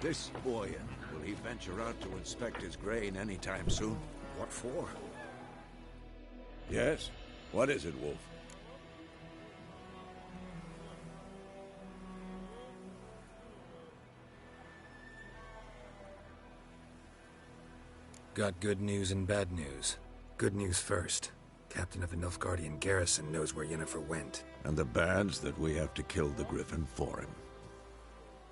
This boy, will he venture out to inspect his grain anytime soon? What for? Yes? What is it, Wolf? Got good news and bad news. Good news first. Captain of the Nilfgaardian garrison knows where Yennefer went. And the bad's that we have to kill the Griffin for him.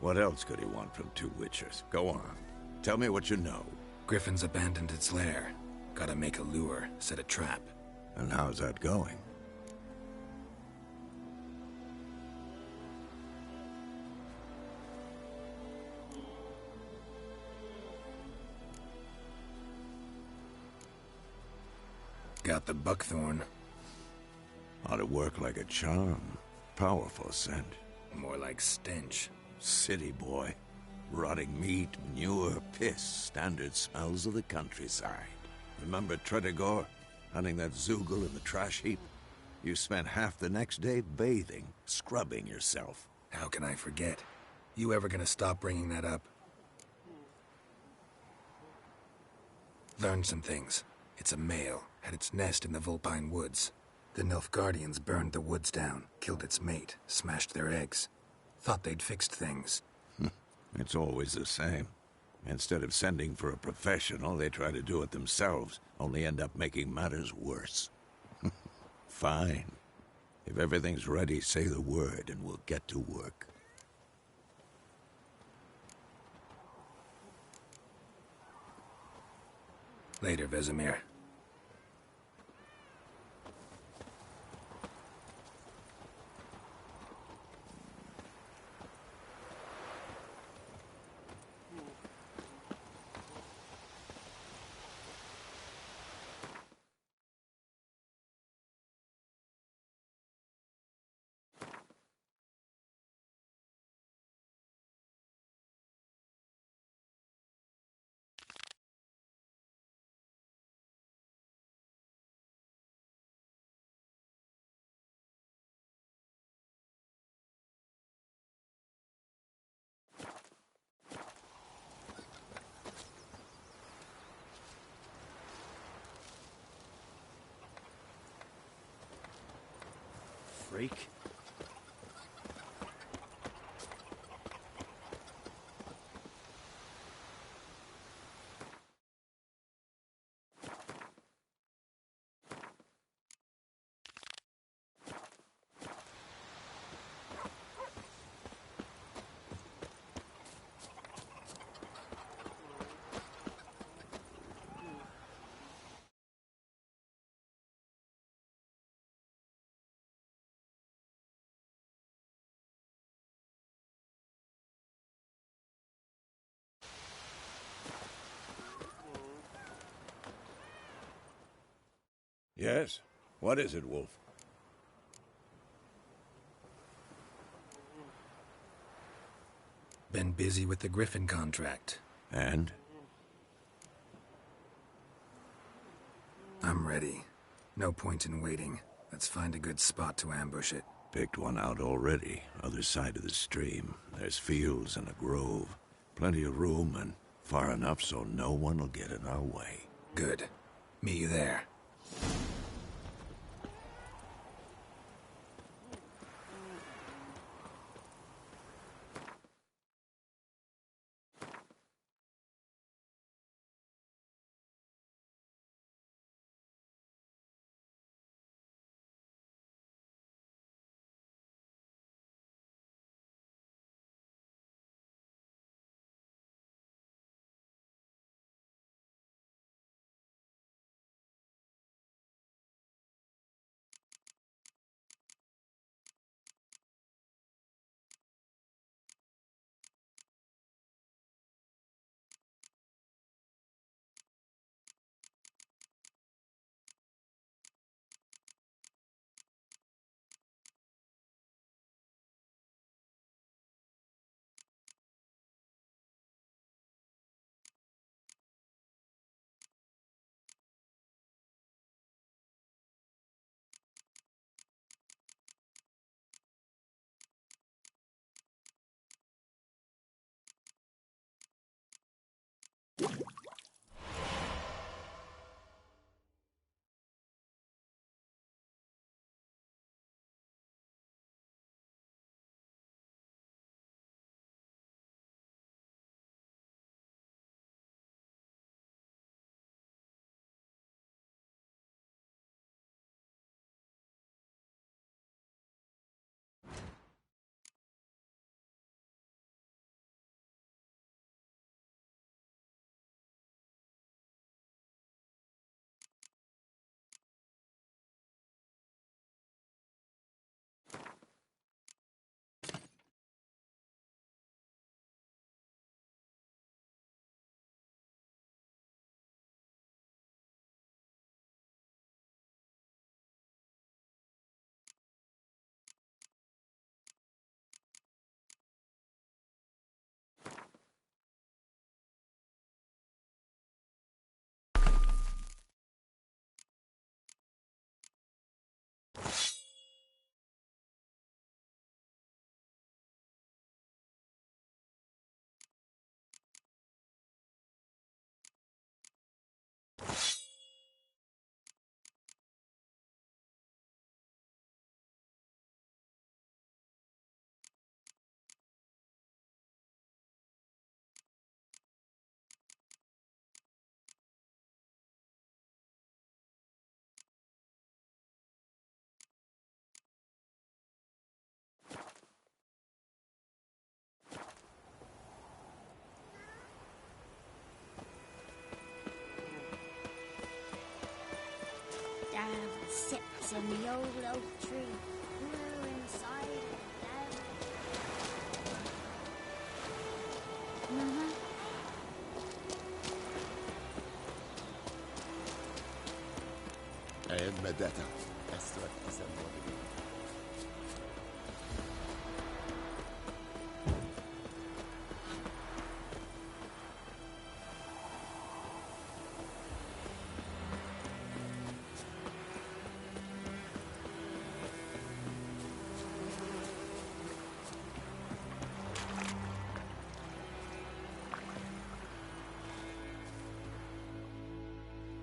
What else could he want from two witchers? Go on. Tell me what you know. Griffin's abandoned its lair. Gotta make a lure, set a trap. And how's that going? Got the buckthorn. Ought to work like a charm. Powerful scent. More like stench. City boy. Rotting meat, manure, piss. Standard smells of the countryside. Remember Tretogor? Hunting that Zoogle in the trash heap? You spent half the next day bathing, scrubbing yourself. How can I forget? You ever gonna stop bringing that up? Learned some things. It's a male, had its nest in the Vulpine Woods. The Nilfgaardians burned the woods down, killed its mate, smashed their eggs. Thought they'd fixed things. It's always the same. Instead of sending for a professional, they try to do it themselves, only end up making matters worse. Fine. If everything's ready, say the word and we'll get to work. Later, Vesemir. Freak. Yes? What is it, Wolf? Been busy with the Griffin contract. And? I'm ready. No point in waiting. Let's find a good spot to ambush it. Picked one out already. Other side of the stream. There's fields and a grove. Plenty of room and far enough so no one will get in our way. Good. Meet you there. It's an old oak tree. We're inside that. بدأت أسرع تصوري.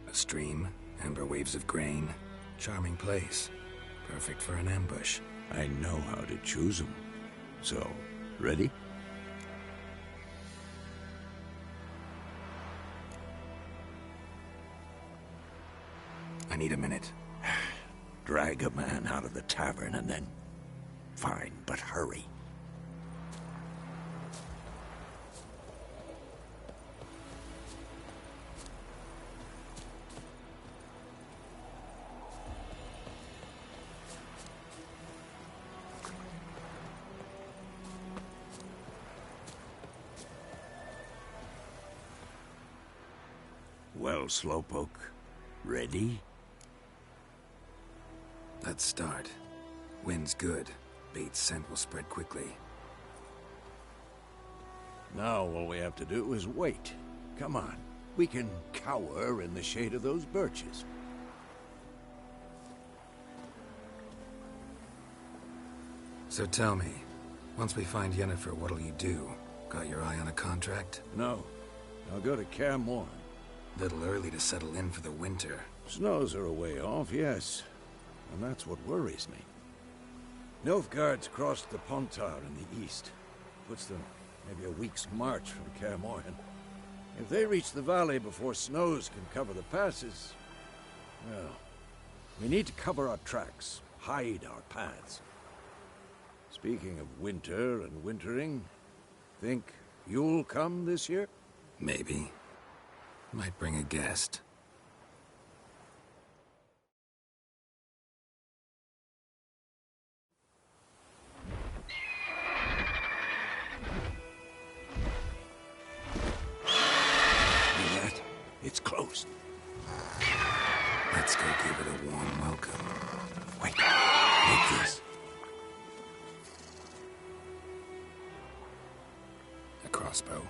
A stream, amber waves of grain. Charming place. Perfect for an ambush. I know how to choose them. So, ready? I need a minute. Drag a man out of the tavern and then... Fine, but hurry. Well, Slowpoke, ready? Let's start. Wind's good. Bait's scent will spread quickly. Now all we have to do is wait. Come on. We can cower in the shade of those birches. So tell me, once we find Yennefer, what'll you do? Got your eye on a contract? No. I'll go to Kaer Morhen. Little early to settle in for the winter. Snows are a way off, yes. And that's what worries me. Nilfgaard's crossed the Pontar in the east. Puts them maybe a week's march from Kaer Morhen. If they reach the valley before snows can cover the passes... well, we need to cover our tracks, hide our paths. Speaking of winter and wintering, think you'll come this year? Maybe. Might bring a guest. See that? It's close. Let's go give it a warm welcome. Wait, take this. A crossbow.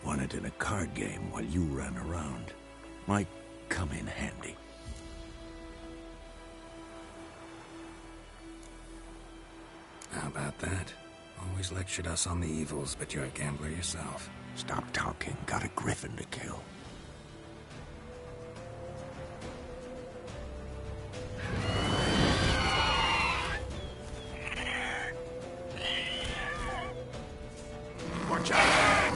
Won it in a card game while you ran around. Might come in handy. How about that? Always lectured us on the evils, but you're a gambler yourself. Stop talking. Got a griffin to kill. Watch out!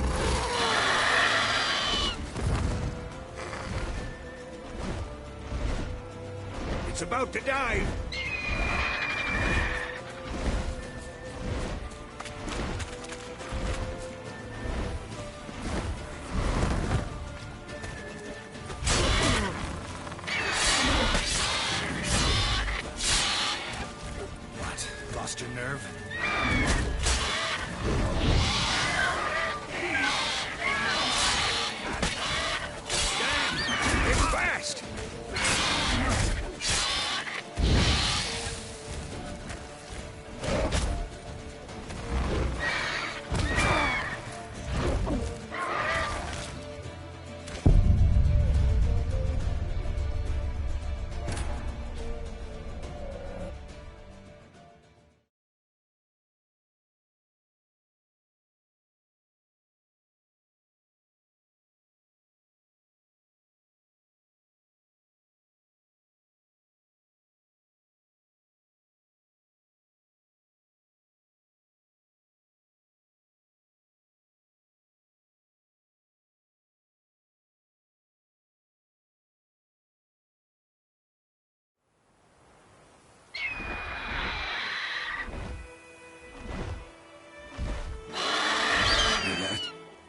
It's about to dive! What? Lost your nerve? Damn! It's fast!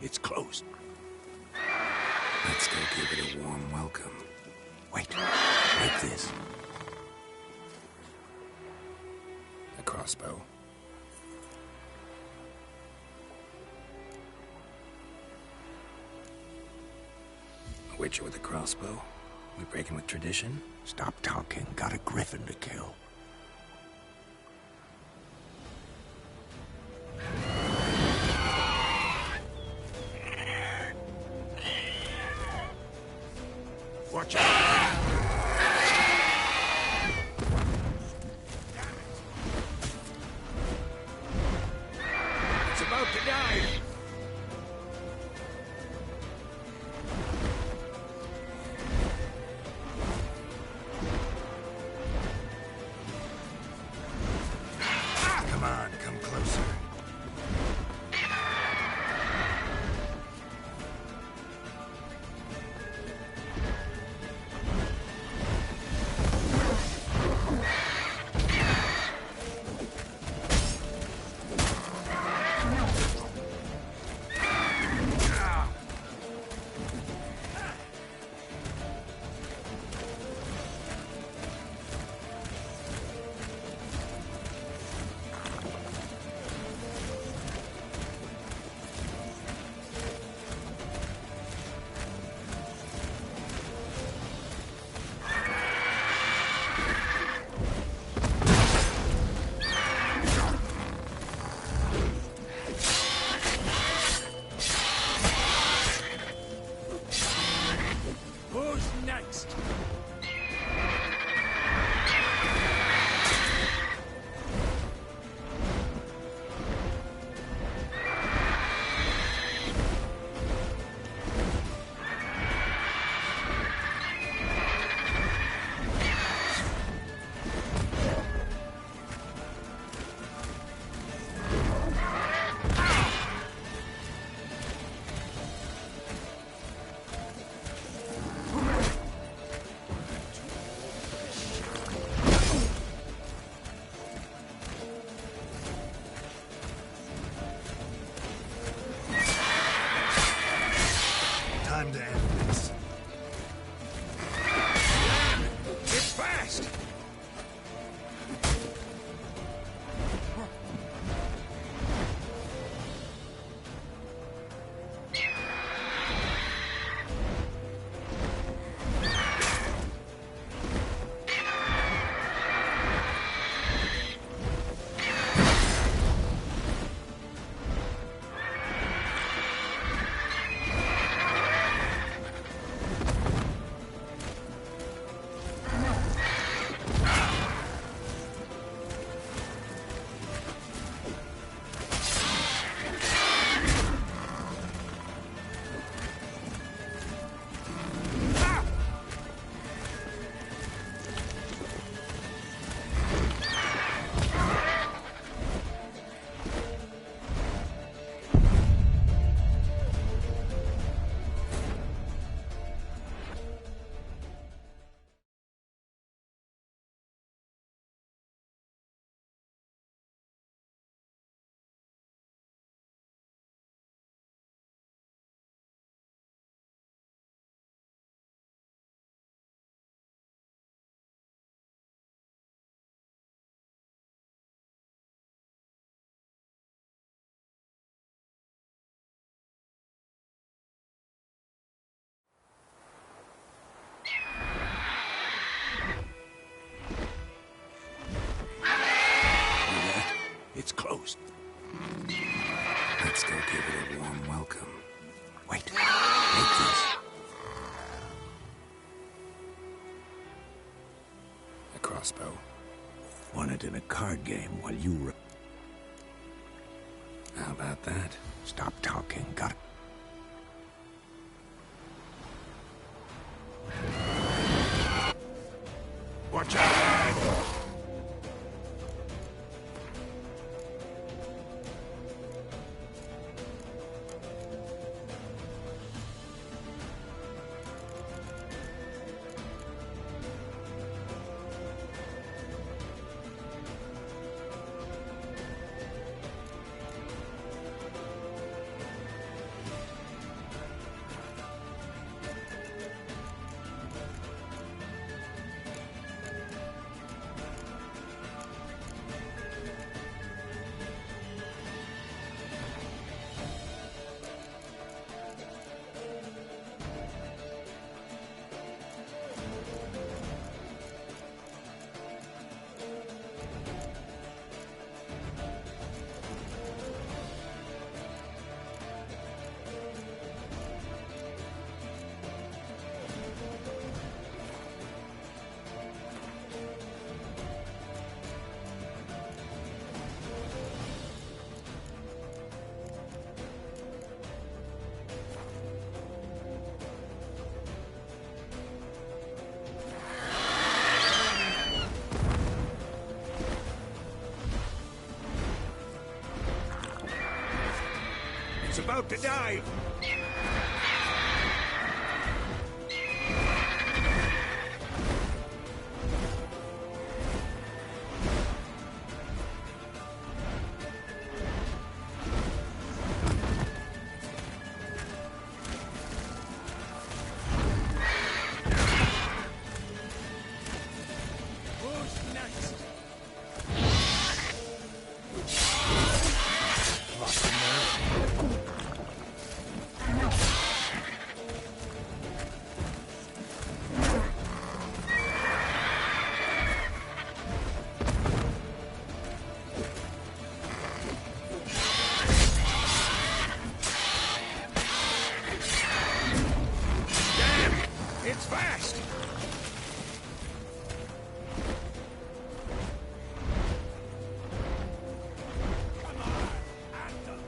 It's closed. Let's go give it a warm welcome. Wait, like this. crossbow. A witcher with a crossbow? We breaking with tradition? Stop talking. Got a griffin to kill. Watch out! It's about to die! Come on, come closer. Time to end this. It's fast! It's closed. Let's go give it a warm welcome. Wait. Take this. A crossbow. Won it in a card game while you were... How about that? Stop talking. Got it. Watch out! about to die! It's fast! Come on, Anthem!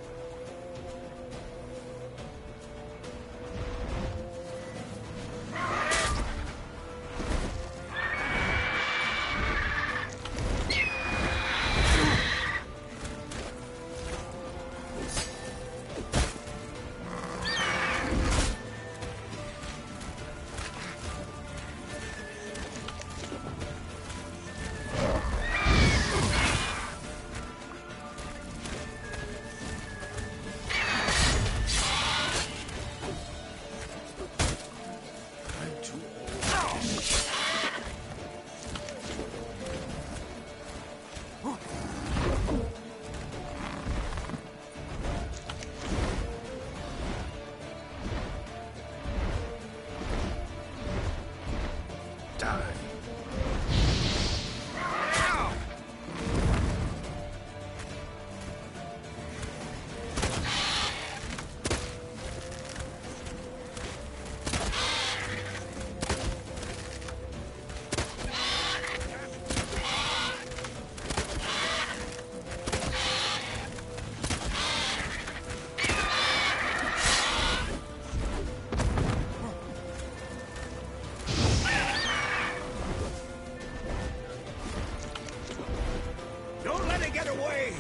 Don't let it get away!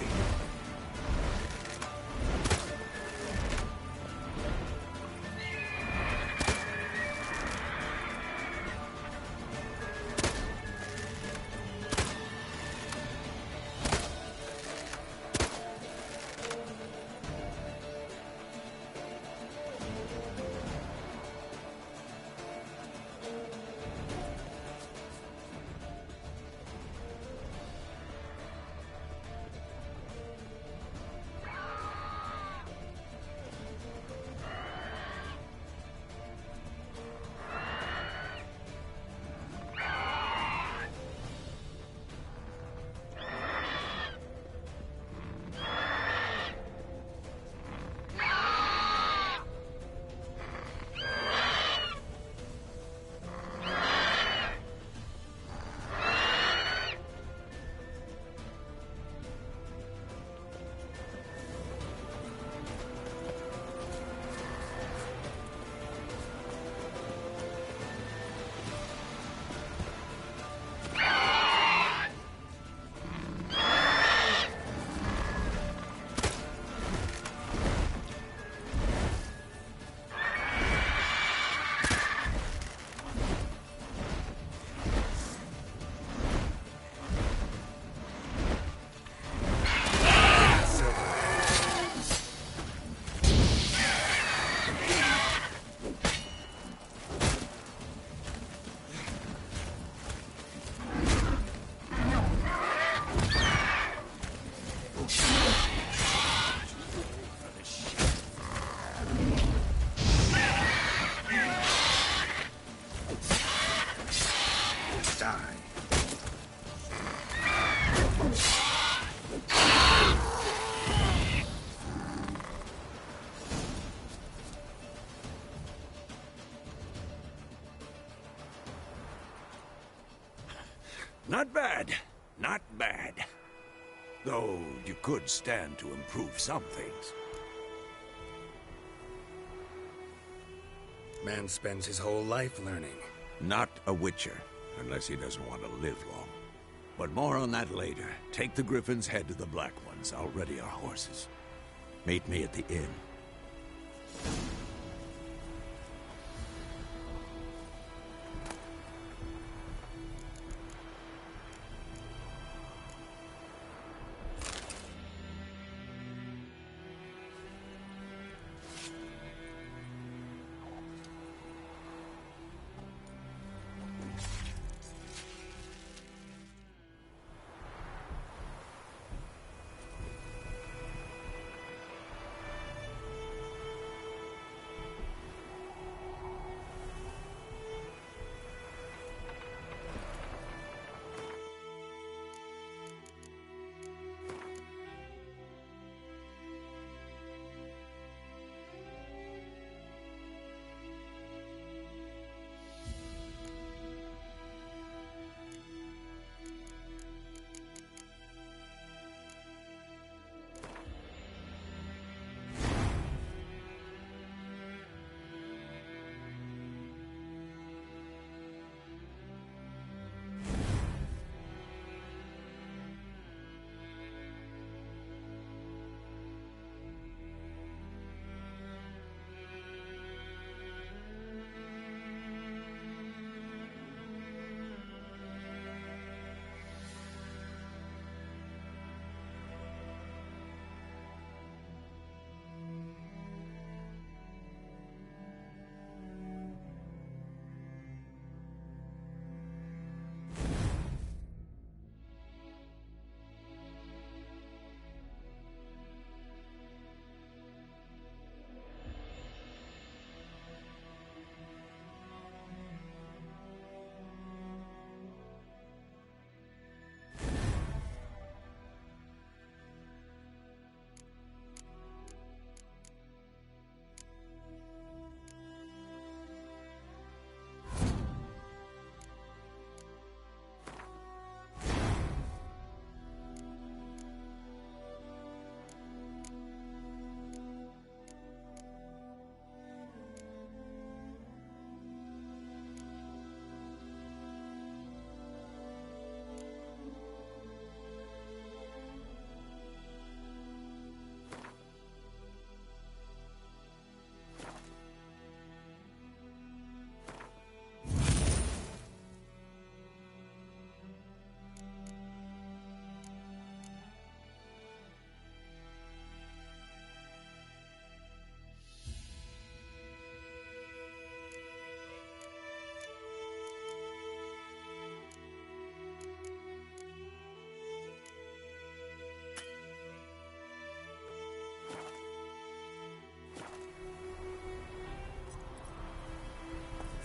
Not bad. Not bad. Though you could stand to improve some things. Man spends his whole life learning. Not a Witcher, unless he doesn't want to live long. But more on that later. Take the Griffin's head to the Black Ones. I'll ready our horses. Meet me at the inn.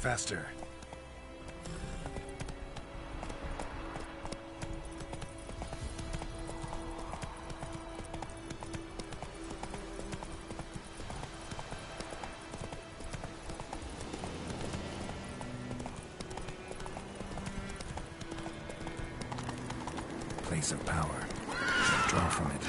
Faster. Place of power. Draw from it.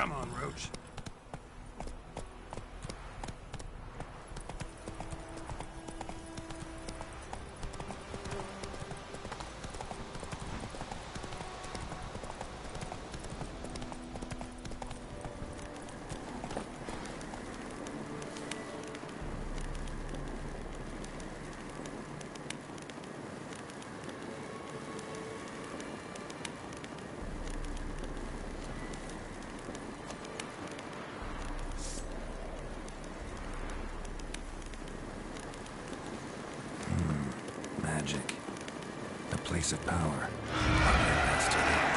Come on, Roach. Magic. A place of power. I'll get past it.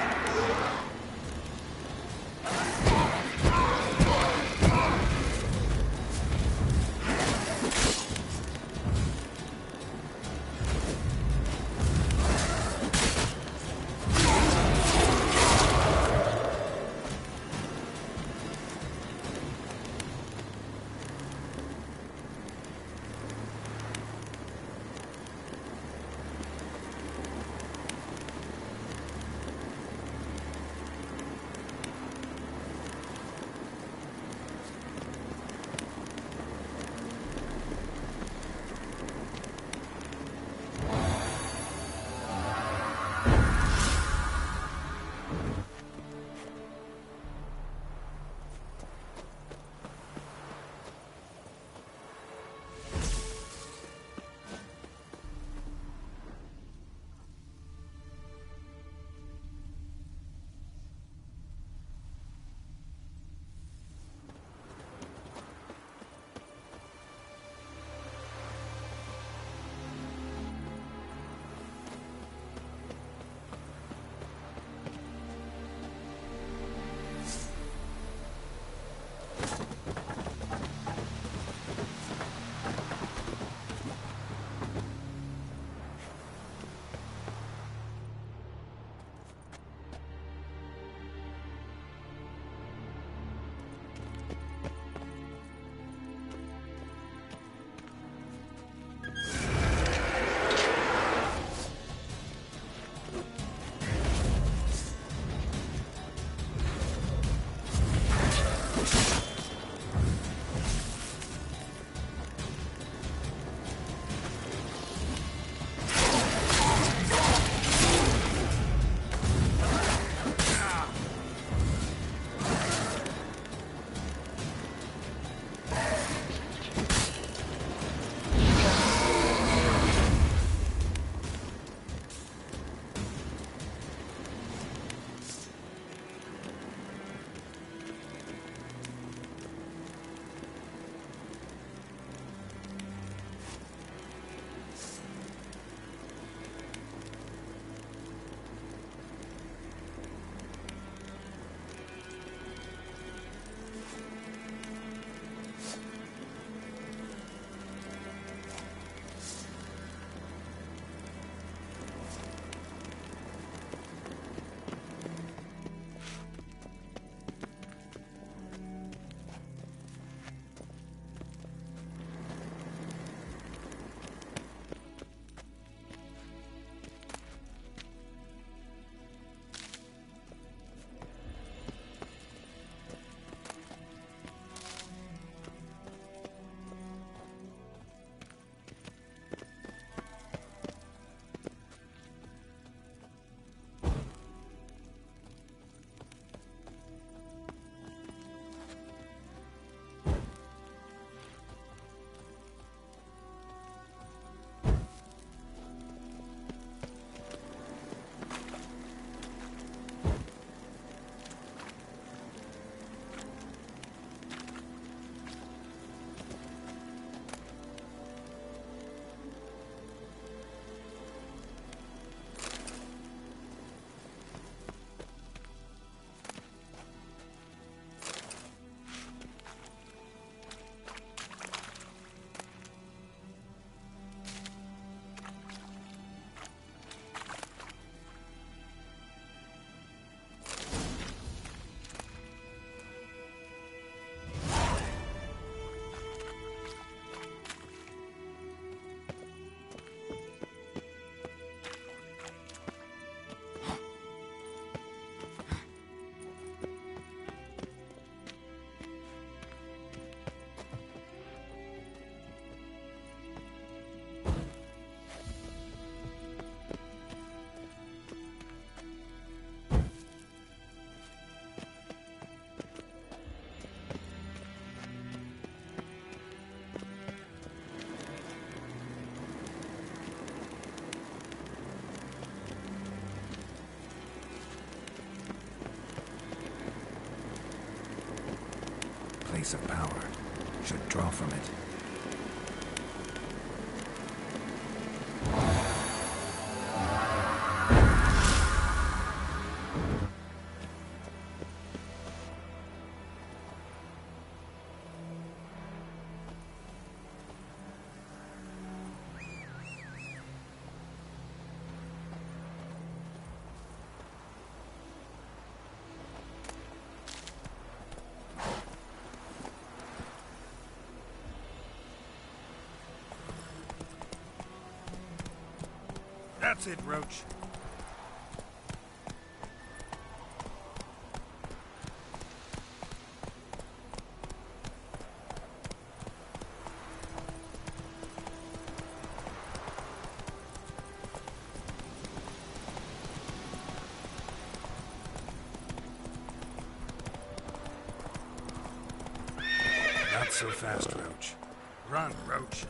piece of power. Should draw from it. That's it, Roach. Not so fast, Roach. Run, Roach.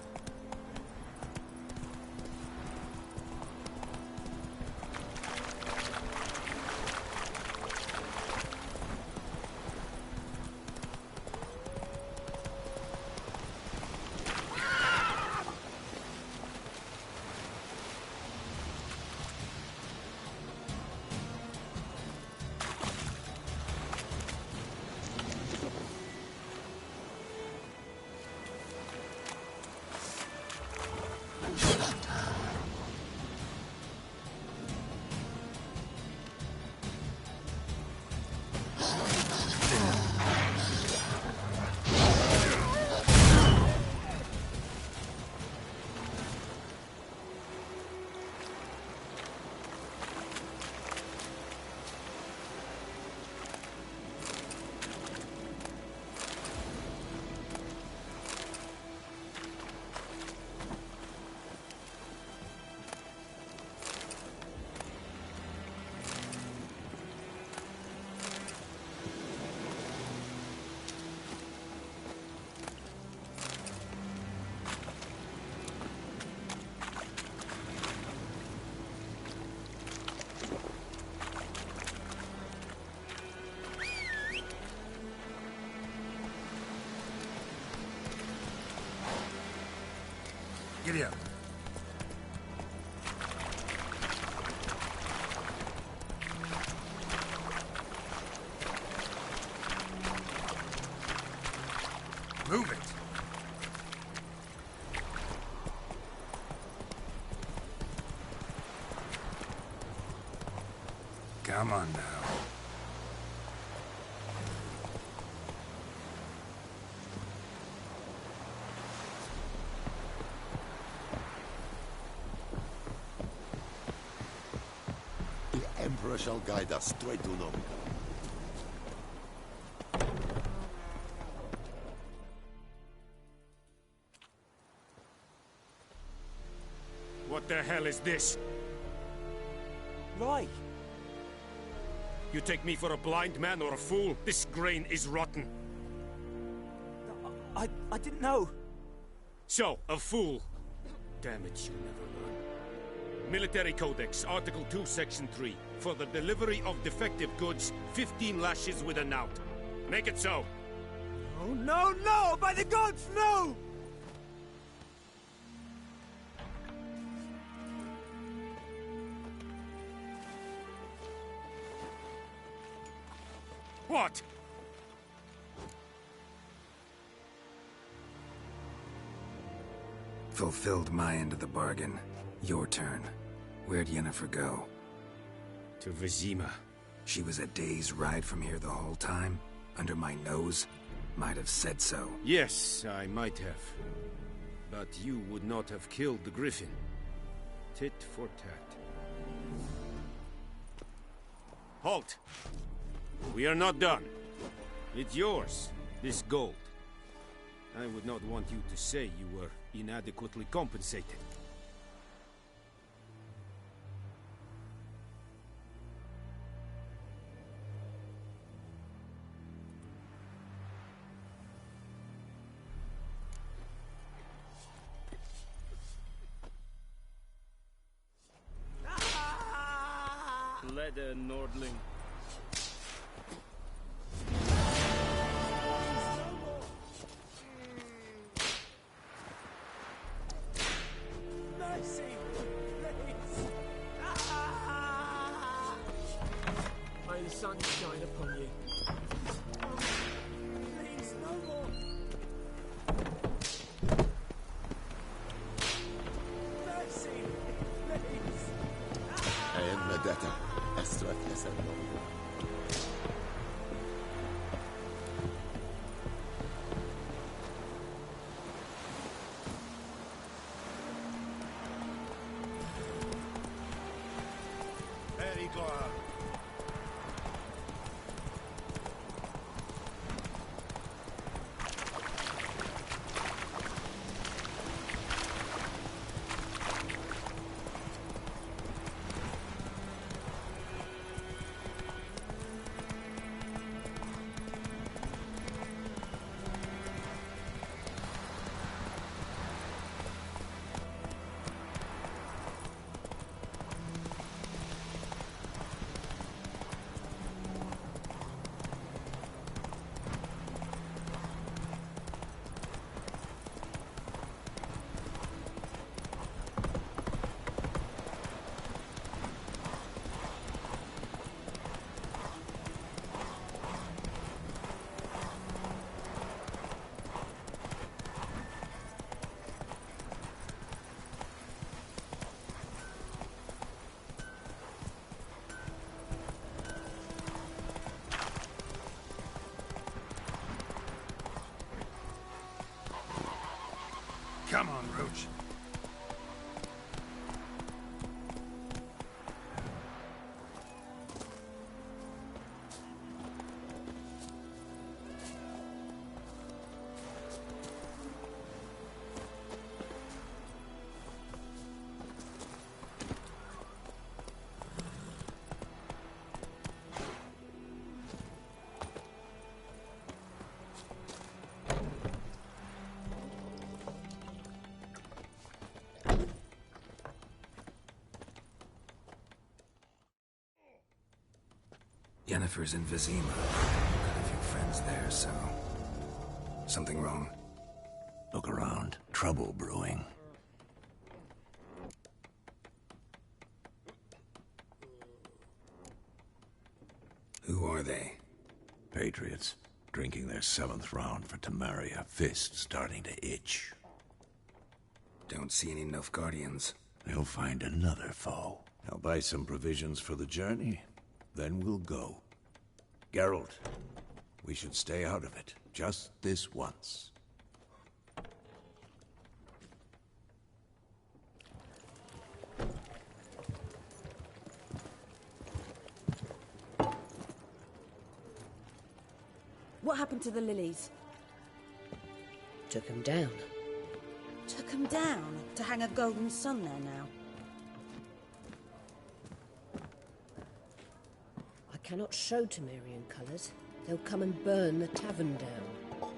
Giddy up. Move it. Come on now. The Emperor shall guide us straight to Nome. What the hell is this? Right. You take me for a blind man or a fool? This grain is rotten. I didn't know. So, a fool. Damn it, you never learn. Military Codex, Article 2, Section 3. For the delivery of defective goods, 15 lashes with a knout. Make it so. Oh, no, no! By the gods, no! What? Fulfilled my end of the bargain. Your turn. Where'd Yennefer go? To Vizima. She was a day's ride from here the whole time? Under my nose? Might have said so. Yes, I might have. But you would not have killed the Griffin. Tit for tat. Halt! We are not done. It's yours, this gold. I would not want you to say you were inadequately compensated. Leather Nordling. Igor. Come on, Roach. Yennefer's in Vizima. Got a few friends there, so... Something wrong? Look around. Trouble brewing. Who are they? Patriots. Drinking their 7th round for Tamaria. Fist starting to itch. Don't see any Nilfgaardians. They'll find another foe. I'll buy some provisions for the journey. Then we'll go. Geralt, we should stay out of it. Just this once. What happened to the lilies? Took them down. Took them down? To hang a golden sun there now? I cannot show Temerian colours. They'll come and burn the tavern down.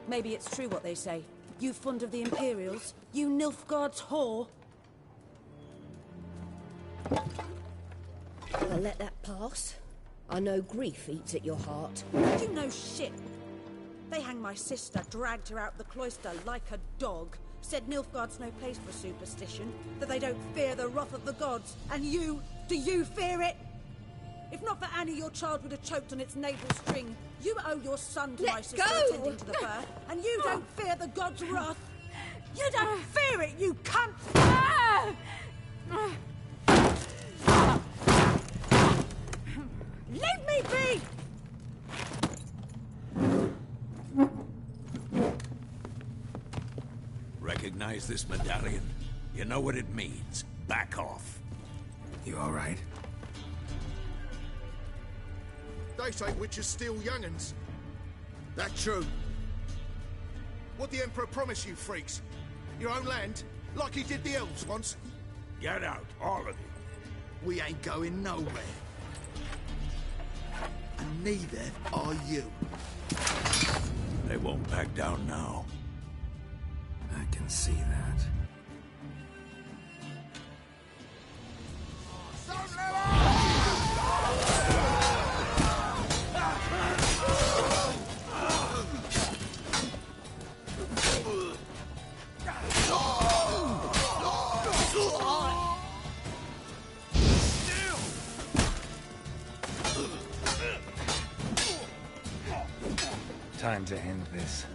Maybe it's true what they say. You fond of the Imperials? You Nilfgaard's whore? I'll let that pass. I know grief eats at your heart. You know shit. They hanged my sister, dragged her out the cloister like a dog. Said Nilfgaard's no place for superstition, that they don't fear the wrath of the gods. And you, do you fear it? If not for Annie, your child would have choked on its navel string. You owe your son to my sister attending to the birth, and you don't fear the gods' wrath. You don't fear it, you cunt! Leave me be! Recognize this medallion? You know what it means. Back off. You all right? They say witches steal young'uns. That true? What the Emperor promised you, freaks? Your own land? Like he did the elves once? Get out, all of you. We ain't going nowhere. And neither are you. They won't back down now. I can see that. Time to end this.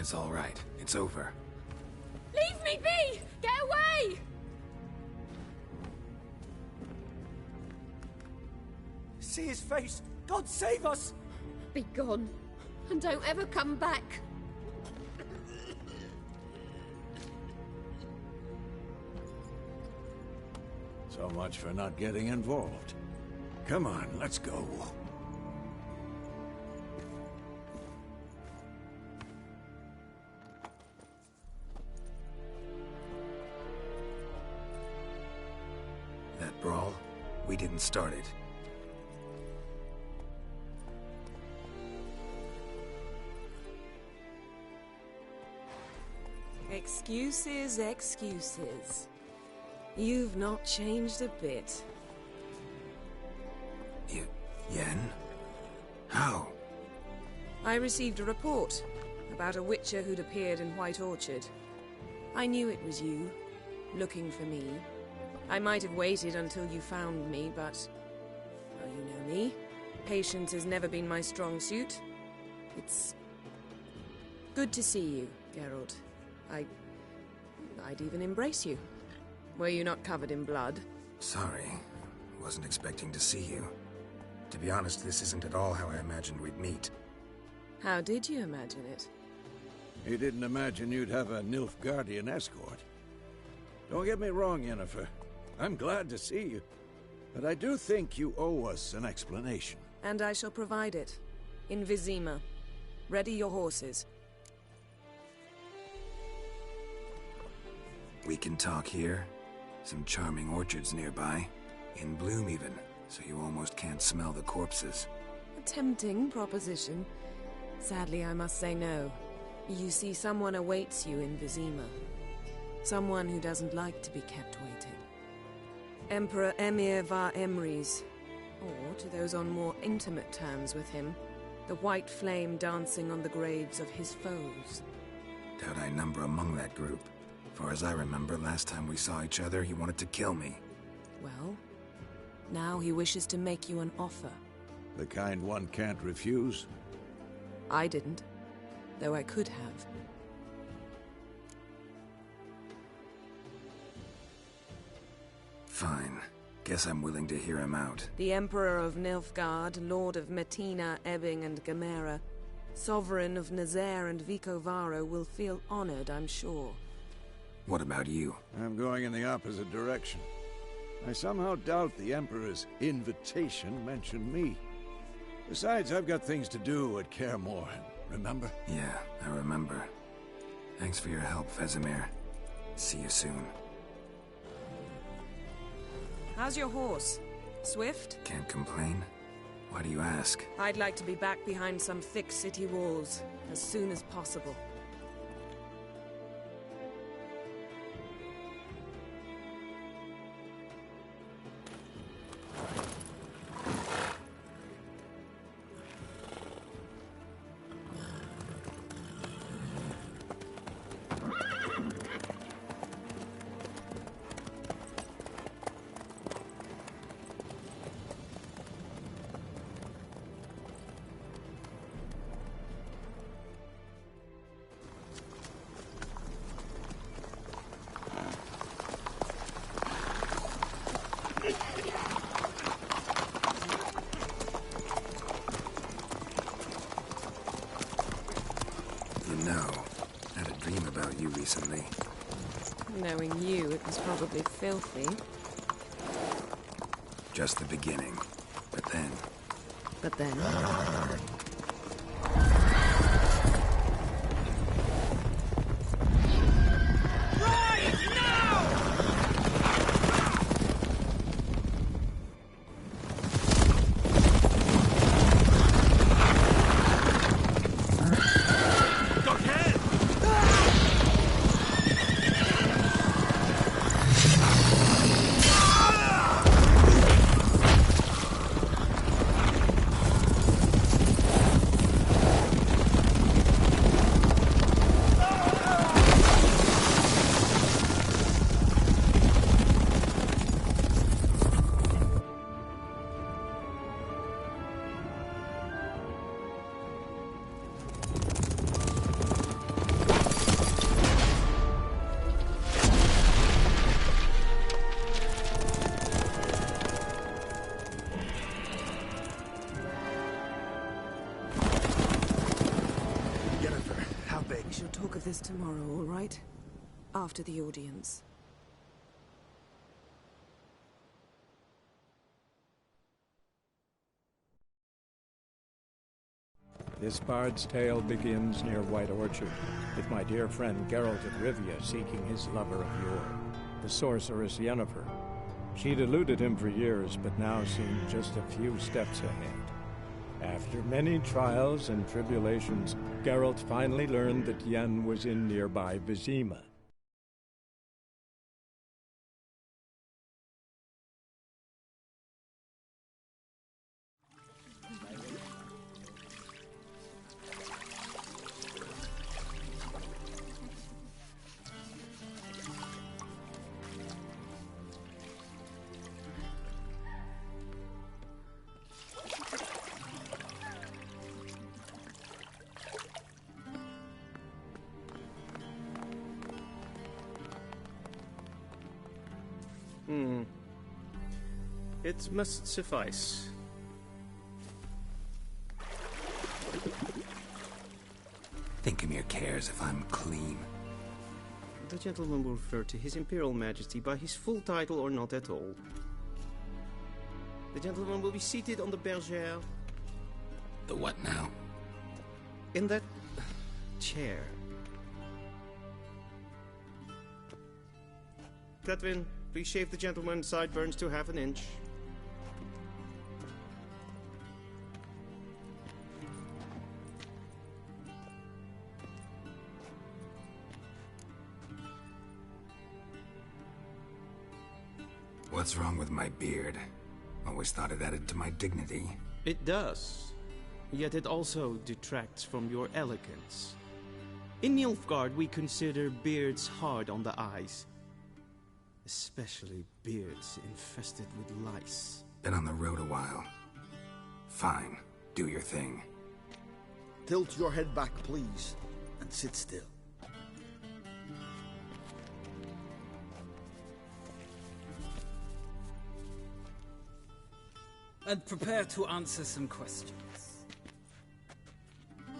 Emperor's all right. It's over. Leave me be! Get away! See his face! God save us! Be gone, and don't ever come back. So much for not getting involved. Come on, let's go. That brawl, we didn't start it. Excuses, excuses. You've not changed a bit. Yen? How? I received a report about a witcher who'd appeared in White Orchard. I knew it was you, looking for me. I might have waited until you found me, but... well, you know me. Patience has never been my strong suit. It's... good to see you, Geralt. I'd even embrace you. Were you not covered in blood? Sorry. Wasn't expecting to see you. To be honest, this isn't at all how I imagined we'd meet. How did you imagine it? You didn't imagine you'd have a Nilfgaardian escort. Don't get me wrong, Yennefer. I'm glad to see you. But I do think you owe us an explanation. And I shall provide it. In Vizima. Ready your horses. We can talk here. Some charming orchards nearby. In bloom even, so you almost can't smell the corpses. A tempting proposition. Sadly, I must say no. You see, someone awaits you in Vizima. Someone who doesn't like to be kept waiting. Emperor Emir var Emrys. Or, to those on more intimate terms with him, the white flame dancing on the graves of his foes. Doubt I number among that group. Far as I remember, last time we saw each other, he wanted to kill me. Well, now he wishes to make you an offer. The kind one can't refuse? I didn't, though I could have. Fine. Guess I'm willing to hear him out. The Emperor of Nilfgaard, Lord of Metina, Ebbing and Gamera, Sovereign of Nazaire and Vicovaro will feel honored, I'm sure. What about you? I'm going in the opposite direction. I somehow doubt the Emperor's invitation mentioned me. Besides, I've got things to do at Kaer Morhen, remember? Yeah, I remember. Thanks for your help, Vesemir. See you soon. How's your horse? Swift? Can't complain. Why do you ask? I'd like to be back behind some thick city walls, as soon as possible. Recently. Knowing you, it was probably filthy. Just the beginning. But then... But then... this tomorrow, all right? After the audience. This bard's tale begins near White Orchard, with my dear friend Geralt of Rivia seeking his lover of yore, the sorceress Yennefer. She'd eluded him for years, but now seemed just a few steps ahead. After many trials and tribulations, Geralt finally learned that Yen was in nearby Vizima. It must suffice. Think Emir cares if I'm clean? The gentleman will refer to His Imperial Majesty by his full title or not at all. The gentleman will be seated on the bergère. The what now? In that chair. Cletwin, please shave the gentleman's sideburns to half an inch. What's wrong with my beard? Always thought it added to my dignity. It does. Yet it also detracts from your elegance. In Nilfgaard, we consider beards hard on the eyes. Especially beards infested with lice. Been on the road a while. Fine. Do your thing. Tilt your head back, please, and sit still. And prepare to answer some questions.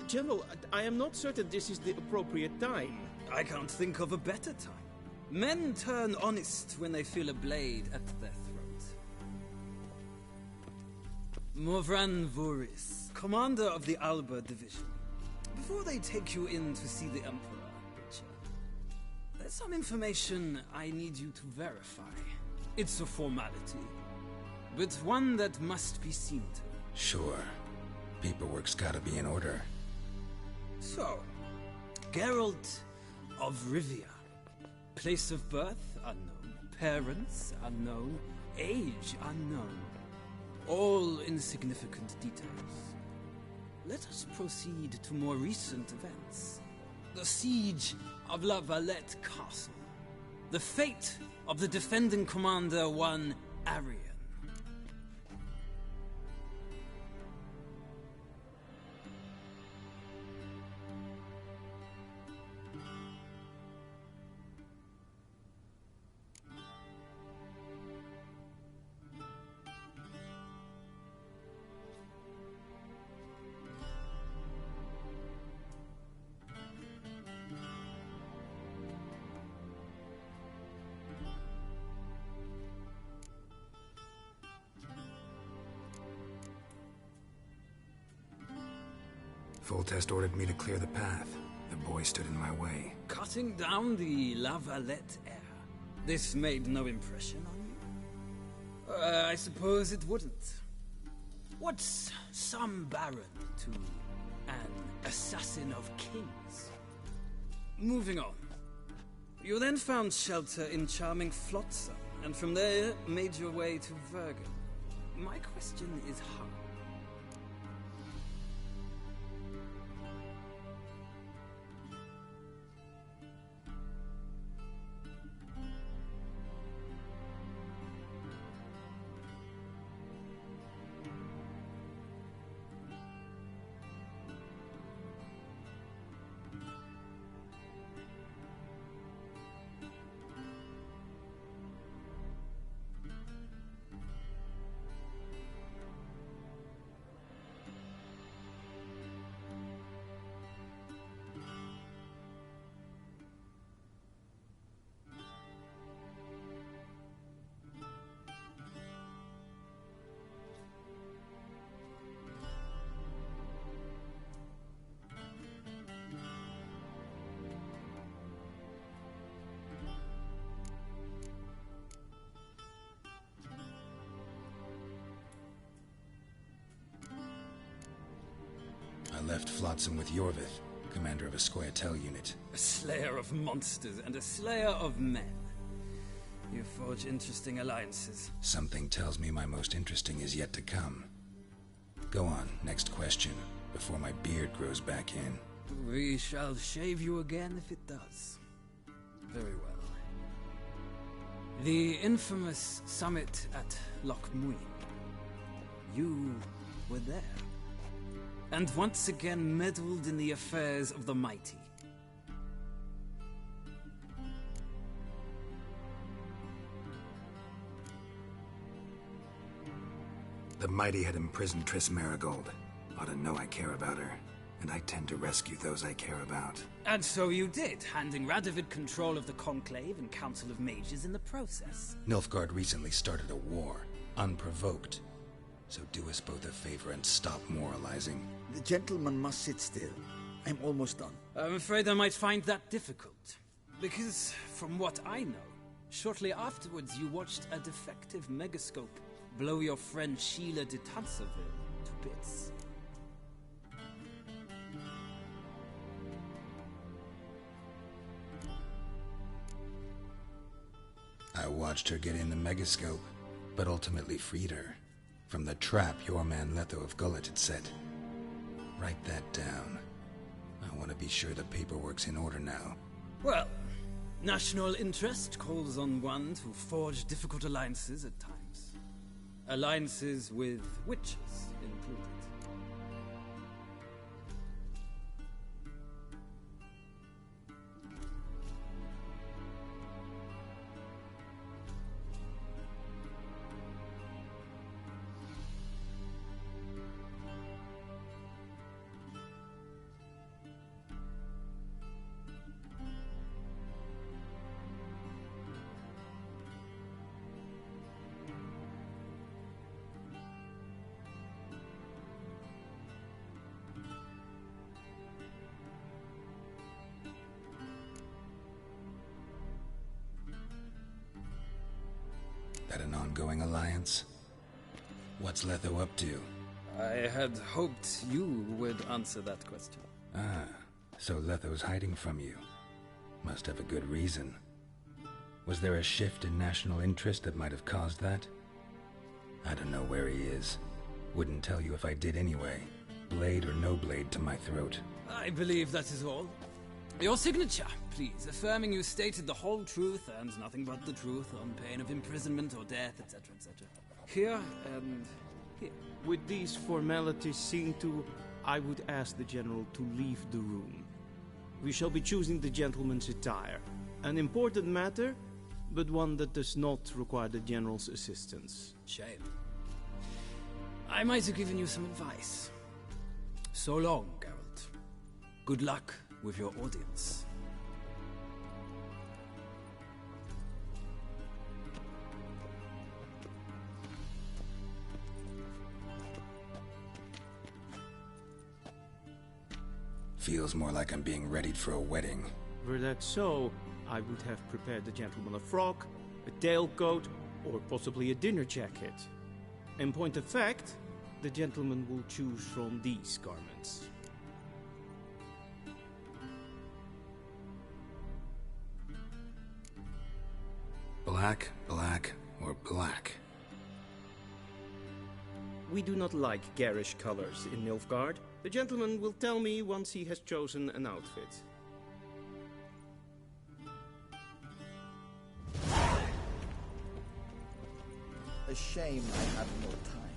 General, I am not certain this is the appropriate time. I can't think of a better time. Men turn honest when they feel a blade at their throat. Morvran Voris, commander of the Alba Division. Before they take you in to see the Emperor, Richard, there's some information I need you to verify. It's a formality, but one that must be seen to. Sure. Paperwork's gotta be in order. So, Geralt of Rivia. Place of birth, unknown. Parents, unknown. Age, unknown. All insignificant details. Let us proceed to more recent events. The siege of La Valette Castle. The fate of the defending commander, one Arian. Foltest ordered me to clear the path. The boy stood in my way. Cutting down the La Valette heir. This made no impression on you? I suppose it wouldn't. What's some baron to an assassin of kings? Moving on. You then found shelter in charming Flotsam, and from there made your way to Vergen. My question is how? left Flotsam with Yorvith, commander of a Scoia'tael unit. A slayer of monsters and a slayer of men. You forge interesting alliances. Something tells me my most interesting is yet to come. Go on, next question, before my beard grows back in. We shall shave you again if it does. Very well. The infamous summit at Loch Muin. You were there. And once again meddled in the affairs of the mighty. The mighty had imprisoned Triss Marigold. Ought to know I care about her, and I tend to rescue those I care about. And so you did, handing Radovid control of the Conclave and Council of Mages in the process. Nilfgaard recently started a war, unprovoked. So do us both a favor and stop moralizing. The gentleman must sit still. I'm almost done. I'm afraid I might find that difficult. Because, from what I know, shortly afterwards you watched a defective megascope blow your friend Sheila de Tanserville to bits. I watched her get in the megascope, but ultimately freed her. From the trap your man Letho of Gullet had set. Write that down. I want to be sure the paperwork's in order now. Well, national interest calls on one to forge difficult alliances at times. Alliances with witches included. That an ongoing alliance? What's Letho up to? I had hoped you would answer that question. Ah, so Letho's hiding from you. Must have a good reason. Was there a shift in national interest that might have caused that? I don't know where he is. Wouldn't tell you if I did anyway. Blade or no blade to my throat. I believe that is all. Your signature, please, affirming you stated the whole truth and nothing but the truth on pain of imprisonment or death, etc., etc. Here and here. With these formalities seen to, I would ask the General to leave the room. We shall be choosing the gentleman's attire. An important matter, but one that does not require the General's assistance. Shame. I might have given you some advice. So long, Geralt. Good luck with your audience. Feels more like I'm being readied for a wedding. Were that so, I would have prepared the gentleman a frock, a tailcoat, or possibly a dinner jacket. In point of fact, the gentleman will choose from these garments. Black, black, or black? We do not like garish colors in Nilfgaard. The gentleman will tell me once he has chosen an outfit. A shame I have no time.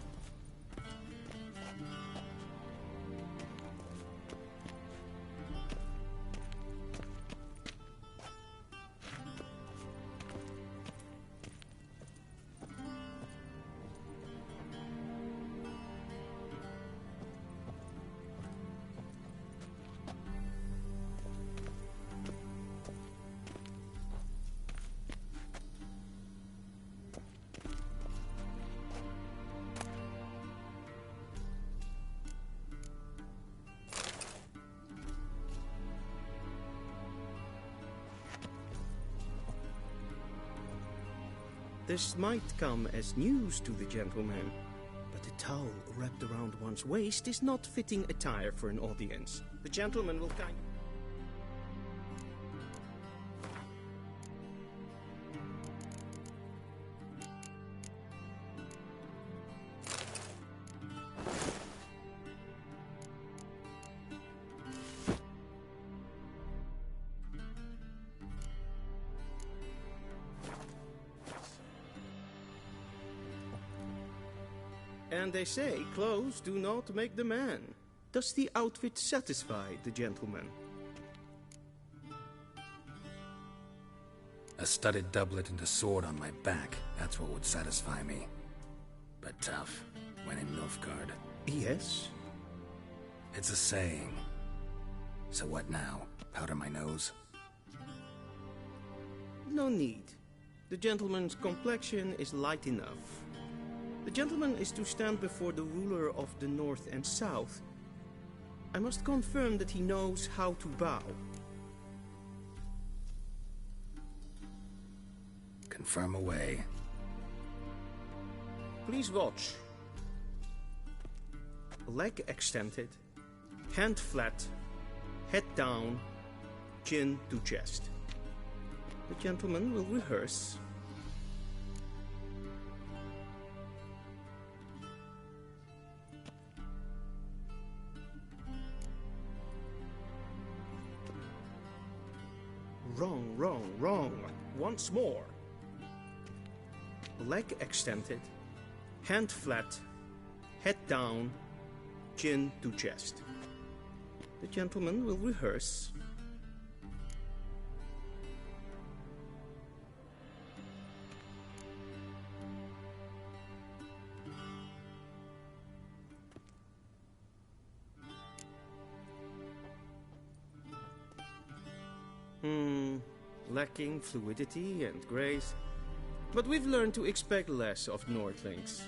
This might come as news to the gentleman, but the towel wrapped around one's waist is not fitting attire for an audience. The gentleman will kind... And they say clothes do not make the man. Does the outfit satisfy the gentleman? A studded doublet and a sword on my back, that's what would satisfy me. But tough, when in Nilfgaard. Yes? It's a saying. So what now? Powder my nose? No need. The gentleman's complexion is light enough. The gentleman is to stand before the ruler of the North and South. I must confirm that he knows how to bow. Confirm away. Please watch. Leg extended, hand flat, head down, chin to chest. The gentleman will rehearse. Wrong, wrong, wrong. Once more. Leg extended, hand flat, head down, chin to chest. The gentleman will rehearse. Lacking fluidity and grace. But we've learned to expect less of Nordlings.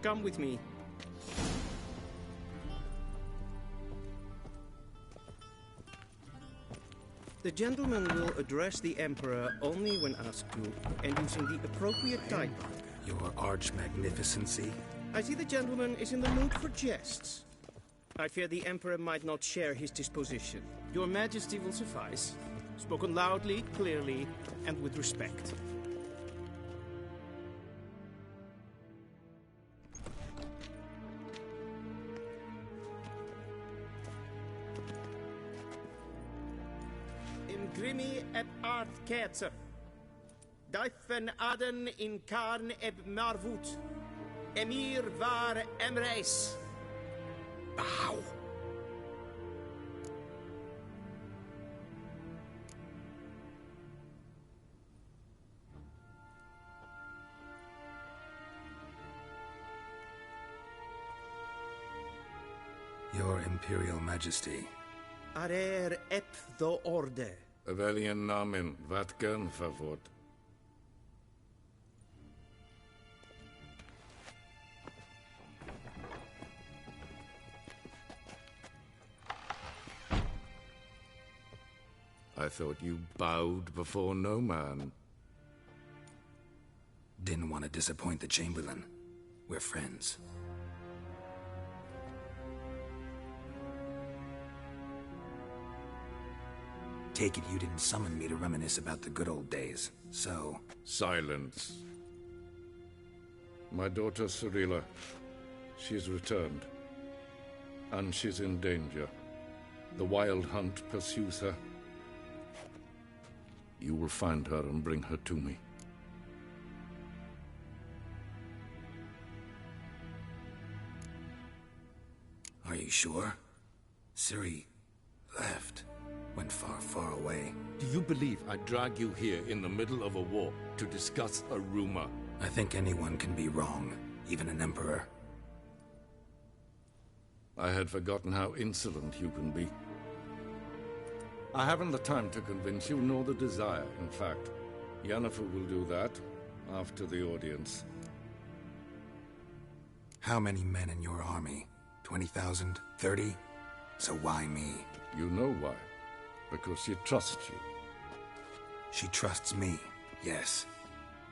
Come with me. The gentleman will address the Emperor only when asked to, and using the appropriate title. Your arch-magnificency? I see the gentleman is in the mood for jests. I fear the Emperor might not share his disposition. Your Majesty will suffice. Spoken loudly, clearly, and with respect. In grimi eb art ketzer. Daifen aden in karn eb marvut. Emir var emreis. Bow. Your Imperial Majesty. Arer ep the orde. Welchen Namen, wat gern favort? I thought you bowed before no man. Didn't want to disappoint the Chamberlain. We're friends. Take it you didn't summon me to reminisce about the good old days, so... Silence. My daughter Cyrilla, she's returned. And she's in danger. The Wild Hunt pursues her. You will find her and bring her to me. Are you sure? Ciri left. Went far, far away. Do you believe I'd drag you here in the middle of a war to discuss a rumor? I think anyone can be wrong, even an emperor. I had forgotten how insolent you can be. I haven't the time to convince you, nor the desire, in fact. Yennefer will do that after the audience. How many men in your army? 20,000? 30? So why me? You know why. Because she trusts you. She trusts me, yes.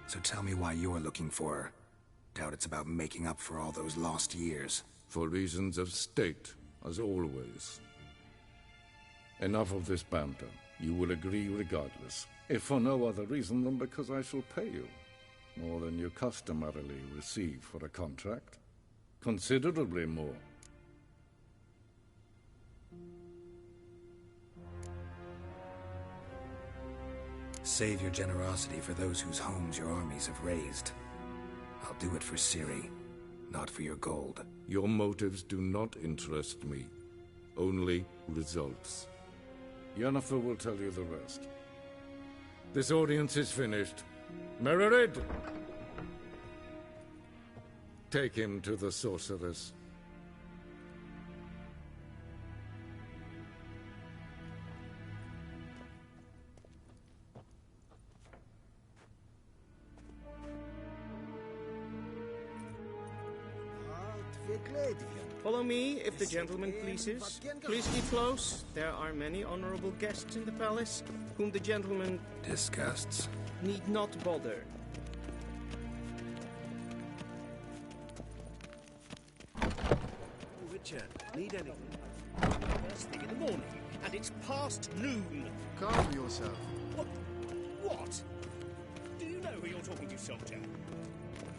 So tell me why you're looking for her. Doubt it's about making up for all those lost years. For reasons of state, as always. Enough of this banter. You will agree regardless, if for no other reason than because I shall pay you. More than you customarily receive for a contract. Considerably more. Save your generosity for those whose homes your armies have razed. I'll do it for Ciri, not for your gold. Your motives do not interest me. Only results. Yennefer will tell you the rest. This audience is finished. Mererid! Take him to the sorceress. Follow me, if the gentleman pleases. Please keep close. There are many honorable guests in the palace, whom the gentleman... disgusts. ...need not bother. Richard, need anything? First thing in the morning, and it's past noon. Calm yourself. What? Do you know who you're talking to, soldier?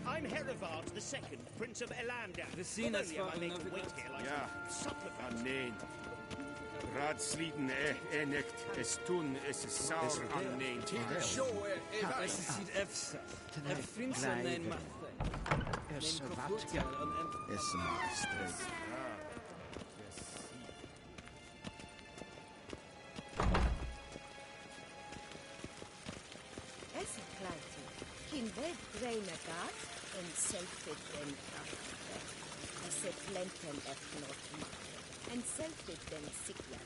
I'm Herivard II, Prince of Elander. Vecina's I make a wait here like Ja, supplicant. nee. Raadsleden echt es tun es saur an nee. Sure, es ist EFSA. Finster nein macht. Es vatga. Es maestret. Es kleiti. Kin ved greina gat en selfie den afte. Es flenten efnot matte. En selfie den sikla.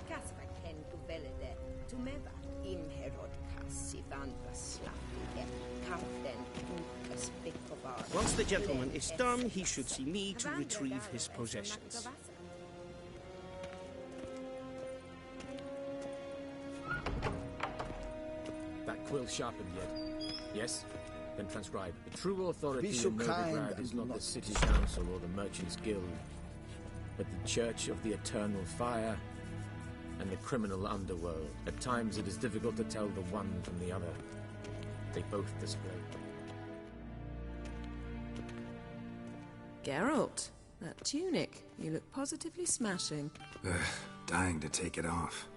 Kasva ken du velede. Tu meva im herod kassi vandra slapige. Kapten ukas bikovar. Once the gentleman is done, he should see me to retrieve his possessions. That quill sharpened yet? Yes? Then transcribe. The true authority Be so in kind Novigrad is and not the not city council or the merchants' guild, but the Church of the Eternal Fire and the criminal underworld. At times it is difficult to tell the one from the other. They both display. Geralt, that tunic. You look positively smashing. Dying to take it off.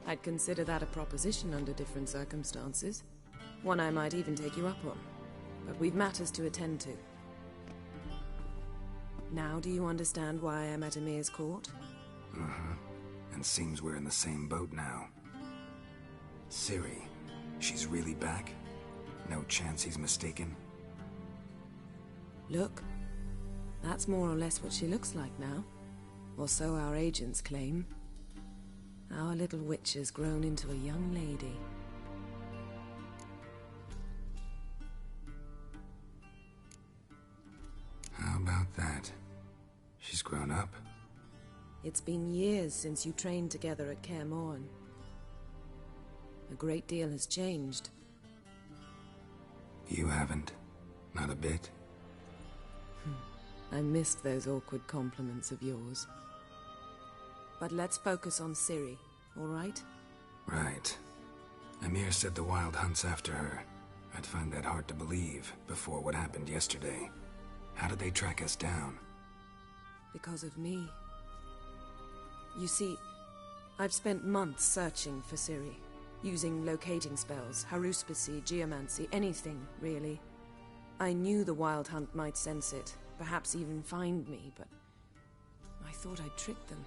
I'd consider that a proposition under different circumstances. One I might even take you up on. But we've matters to attend to. Now do you understand why I'm at Emir's court? Uh-huh. And seems we're in the same boat now. Ciri, she's really back? No chance he's mistaken? Look. That's more or less what she looks like now. Or so our agents claim. Our little witch has grown into a young lady. How about that? She's grown up? It's been years since you trained together at Kaer Morhen. A great deal has changed. You haven't. Not a bit. I missed those awkward compliments of yours. But let's focus on Ciri, all right? Right. Emir said the Wild Hunt's after her. I'd find that hard to believe before what happened yesterday. How did they track us down? Because of me. You see, I've spent months searching for Ciri, using locating spells, haruspicy, geomancy, anything, really. I knew the Wild Hunt might sense it, perhaps even find me, but I thought I'd tricked them.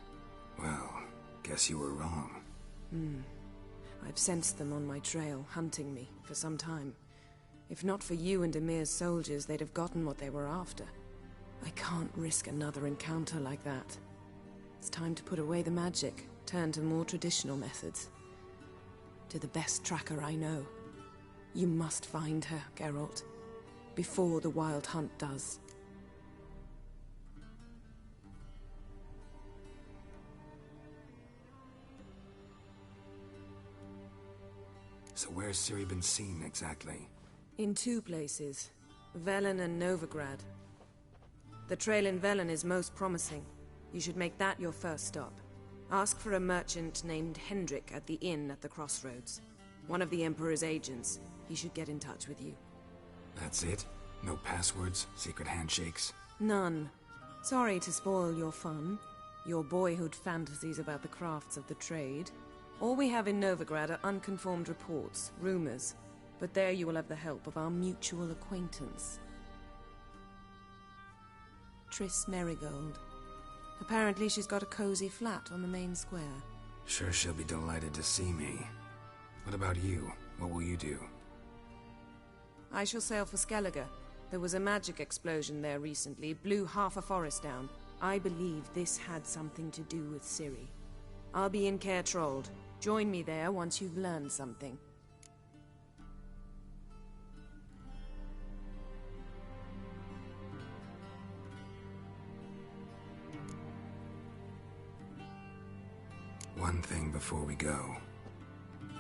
Well, guess you were wrong. I've sensed them on my trail, hunting me, for some time. If not for you and Emir's soldiers, they'd have gotten what they were after. I can't risk another encounter like that. It's time to put away the magic, turn to more traditional methods. To the best tracker I know. You must find her, Geralt. Before the Wild Hunt does. So where's Ciri been seen, exactly? In two places. Velen and Novigrad. The trail in Velen is most promising. You should make that your first stop. Ask for a merchant named Hendrik at the inn at the crossroads. One of the Emperor's agents. He should get in touch with you. That's it? No passwords? Secret handshakes? None. Sorry to spoil your fun. Your boyhood fantasies about the crafts of the trade. All we have in Novigrad are unconfirmed reports, rumors. But there you will have the help of our mutual acquaintance. Triss Merigold. Apparently she's got a cozy flat on the main square. Sure she'll be delighted to see me. What about you? What will you do? I shall sail for Skellige. There was a magic explosion there recently, blew half a forest down. I believe this had something to do with Ciri. I'll be in Caer Trold. Join me there once you've learned something. One thing before we go.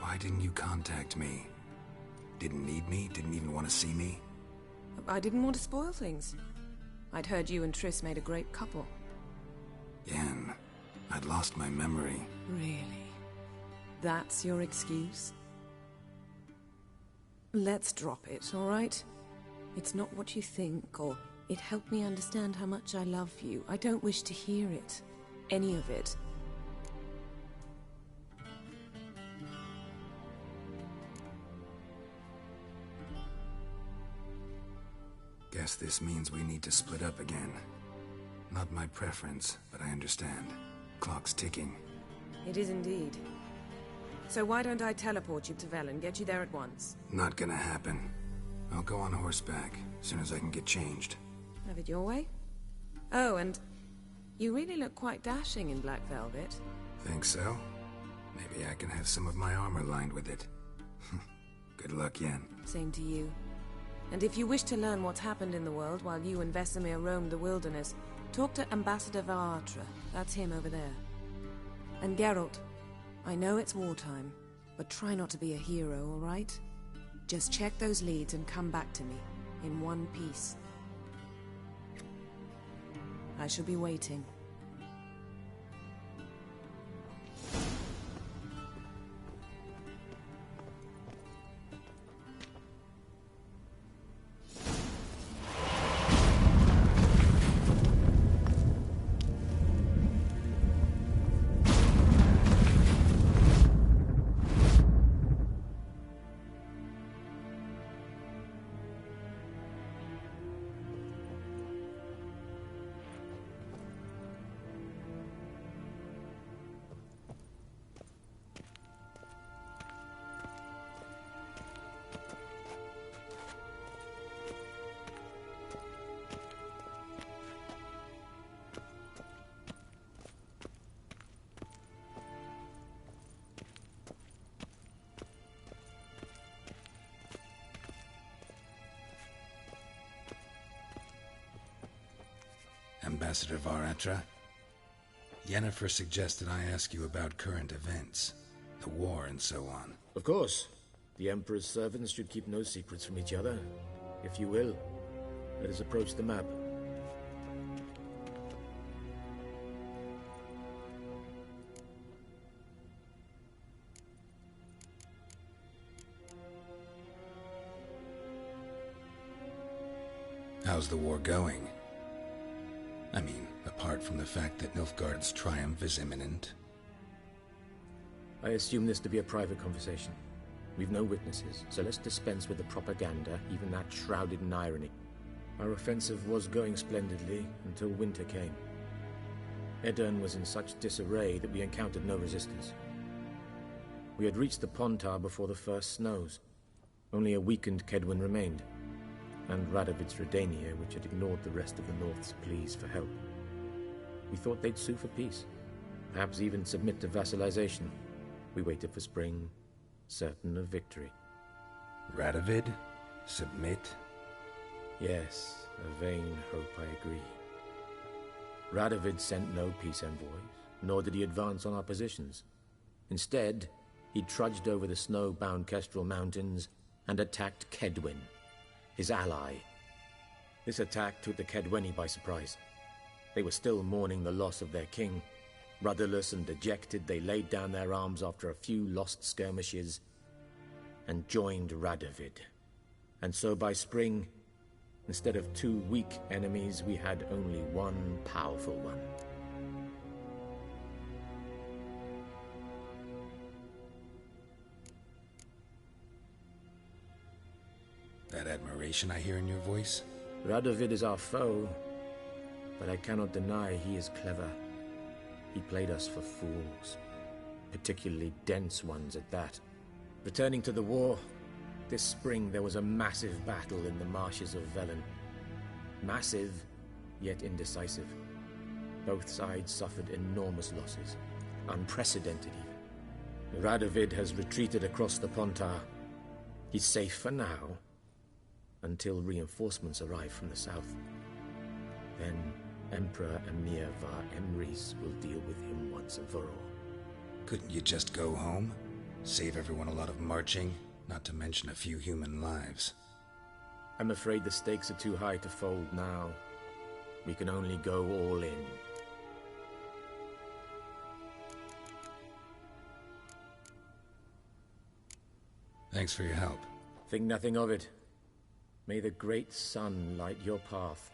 Why didn't you contact me? Didn't need me? Didn't even want to see me? I didn't want to spoil things. I'd heard you and Triss made a great couple. Yen, I'd lost my memory. Really? That's your excuse? Let's drop it, all right? It's not what you think, or it helped me understand how much I love you. I don't wish to hear it. Any of it. Guess this means we need to split up again. Not my preference, but I understand. Clock's ticking. It is indeed. So why don't I teleport you to Velen, get you there at once? Not gonna happen. I'll go on horseback, as soon as I can get changed. Have it your way? Oh, and you really look quite dashing in black velvet. Think so? Maybe I can have some of my armor lined with it. Good luck, Yen. Same to you. And if you wish to learn what's happened in the world while you and Vesemir roamed the wilderness, talk to Ambassador Varatra. That's him over there. And Geralt, I know it's wartime, but try not to be a hero, all right? Just check those leads and come back to me, in one piece. I shall be waiting. Ambassador Varatra, Yennefer suggested I ask you about current events, the war and so on. Of course. The Emperor's servants should keep no secrets from each other. If you will, let us approach the map. How's the war going? I mean, apart from the fact that Nilfgaard's triumph is imminent. I assume this to be a private conversation. We've no witnesses, so let's dispense with the propaganda, even that shrouded in irony. Our offensive was going splendidly until winter came. Edirn was in such disarray that we encountered no resistance. We had reached the Pontar before the first snows. Only a weakened Kedwin remained, and Radovid's Redania, which had ignored the rest of the North's pleas for help. We thought they'd sue for peace, perhaps even submit to vassalization. We waited for spring, certain of victory. Radovid? Submit? Yes, a vain hope, I agree. Radovid sent no peace envoys, nor did he advance on our positions. Instead, he trudged over the snow-bound Kestrel Mountains and attacked Kedwin, his ally, This attack took the Kedweni by surprise. They were still mourning the loss of their king. Rudderless and dejected, they laid down their arms after a few lost skirmishes and joined Radovid. And so by spring, instead of 2 weak enemies, we had only one powerful one. That admiration I hear in your voice? Radovid is our foe, but I cannot deny he is clever. He played us for fools, particularly dense ones at that. Returning to the war, this spring there was a massive battle in the marshes of Velen. Massive, yet indecisive. Both sides suffered enormous losses, unprecedented even. Radovid has retreated across the Pontar. He's safe for now, until reinforcements arrive from the south. Then Emperor Emir Var Emrys will deal with him once and for all. Couldn't you just go home? Save everyone a lot of marching, not to mention a few human lives. I'm afraid the stakes are too high to fold now. We can only go all in. Thanks for your help. Think nothing of it. May the great sun light your path.